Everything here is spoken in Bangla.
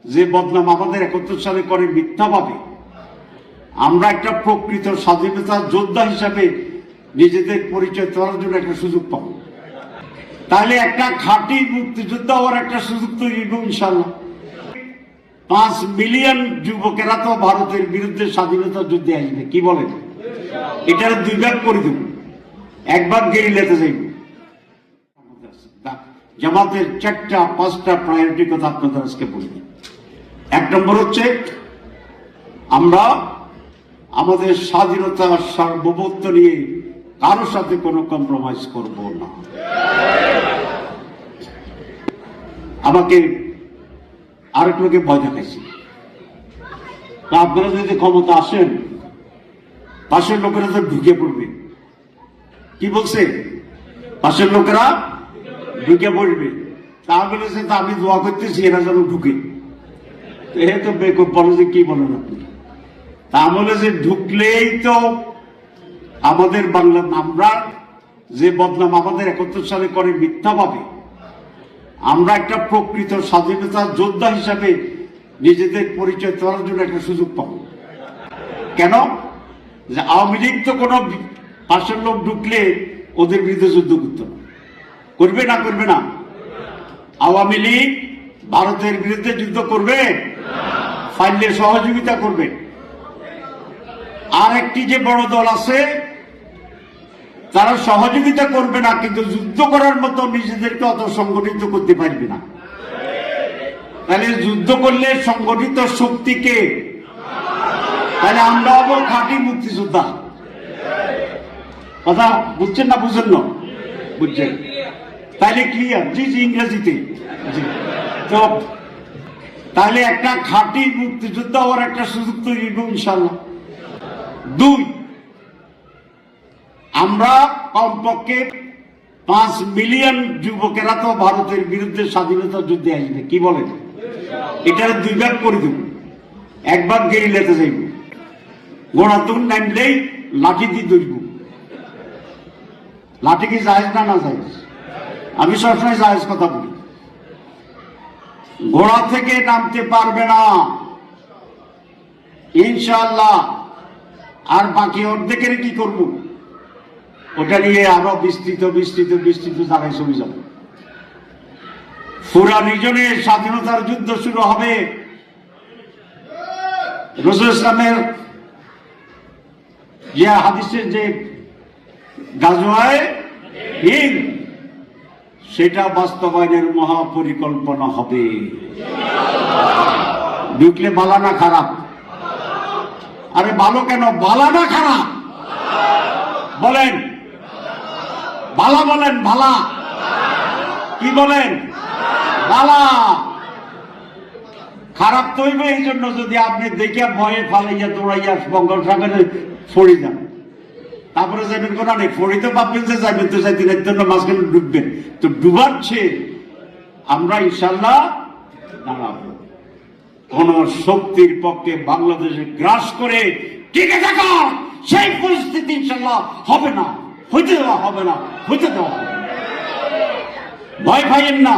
যে বদনাম আমাদের 71 সালে করে মিথ্যাভাবে, আমরা একটা প্রকৃত স্বাধীনতা যোদ্ধা হিসাবে নিজেদের পরিচয় দেওয়ার জন্য একটা সুযোগ পাব। তাহলে একটা খাঁটি মুক্তিযোদ্ধা হওয়ার একটা সুযোগ তৈরি হইব ইনশাল্লাহ। 5 মিলিয়ন যুবকেরা তো ভারতের বিরুদ্ধে স্বাধীনতা যুদ্ধে আসবে, কি বলেন? এটার 2 ভাগ করে দেব, 1 ভাগ গেরিলাতে যাইব। জামাতের 4টা-5টা প্রায়োরিটির কথা আপনাদের আজকে বলি। 1 নম্বর হচ্ছে আমরা আমাদের স্বাধীনতা সার্বভৌমত্ব নিয়ে কারোর সাথে কোনো কম্প্রোমাইজ করব না। আমাকে আরেক লোকে ভয় দেখাইছে, আপনারা যদি ক্ষমতা আসেন পাশের লোকেরা তো ঢুকে পড়বে। কি বলছে? পাশের লোকেরা ঢুকে পড়বে। তা বলেছে তা আমি দোয়া করতেছি এরা যেন ঢুকে। এ তো বেকুব বলে যে কি বলেন আপনি? তা বলে যে ঢুকলেই তো আমাদের বাংলা, আমরা যে বদনাম আমাদের 71 সালে করে মিথ্যাভাবে, আমরা একটা প্রকৃত স্বাধীনতা যোদ্ধা হিসাবে নিজেদের পরিচয় দেওয়ার জন্য একটা সুযোগ পাব। কেন? যে আওয়ামী লীগ তো কোনো পাশের লোক ঢুকলে ওদের বিরুদ্ধে যুদ্ধ করতে করবে না, করবে না? আওয়ামী লীগ ভারতের বিরুদ্ধে যুদ্ধ করবে, ফাইলে সহযোগিতা করবে। আর একটি যে বড় দল আছে তারা সহযোগিতা করবে না, কিন্তু যুদ্ধ করার মতো নিজেদেরকে অত সংগঠিত করতে পারবে না। তাহলে যুদ্ধ করলে সংগঠিত শক্তিকে, তাহলে আমরা হবো খাঁটি মুক্তিযোদ্ধা। কথা বুঝছেন না? বুঝেন না? বুঝছেন? তাহলে ক্লিয়ার? জি জি, ইংরেজিতে। তো তাহলে একটা খাঁটি মুক্তিযোদ্ধা হওয়ার একটা সুযোগ তৈরি হইব ইনশাল্লাহ। 2, আমরা কমপক্ষে 5 মিলিয়ন যুবকেরা তো ভারতের বিরুদ্ধে স্বাধীনতা যুদ্ধে আসবে, কি বলেন? এটার 2 ভাগ করে দেব, 1 ভাগ গেরিলাতে যাইব। গোড়াতুন নামলেই লাঠি দিয়ে ধরব। লাঠি কি জায়েজ না? না জায়েজ? আমি সবসময় জায়েজ কথা বলি। ঘোড়া থেকে নামতে পারবে না ইনশাআল্লাহ। আর বাকি অর্ধেকের কি করব? ওটা নিয়ে আরো বিস্তৃত বিস্তৃত বিস্তৃত জায়গায় চলে যাব। পুরা রিজনে স্বাধীনতার যুদ্ধ শুরু হবে। রাসূল ইসলামের যে হাদিসের যে গাজওয়ায়ে হিন্দ, সেটা বাস্তবায়নের মহাপরিকল্পনা হবে। ঢুকলে ভালো না খারাপ? আরে ভালো কেন? ভালো না খারাপ বলেন? ভালা বলেন, ভালা। কি বলেন? ভালা। খারাপ তো হইবে এই জন্য যদি আপনি দেখে ভয়ে ফালাইয়া দৌড়াইয়া বঙ্গোপসাগরে ফড়ি যান, তারপরে যাবেন কোনা নেই। ফড়ি তো ভাববেন যে যাবেন, তো যাইতে জন্য মাঝখানে ডুববেন। তো ডুবাচ্ছে আমরা ইনশাল্লাহ দাঁড়াবো। কোন শক্তির পক্ষে বাংলাদেশে গ্রাস করে টিকে থাকা সেই পরিস্থিতি ইনশাল্লাহ হবে না, হইতে দেওয়া হবে না, হইতে দেওয়া হবে না। ভয় পাইয়েন না।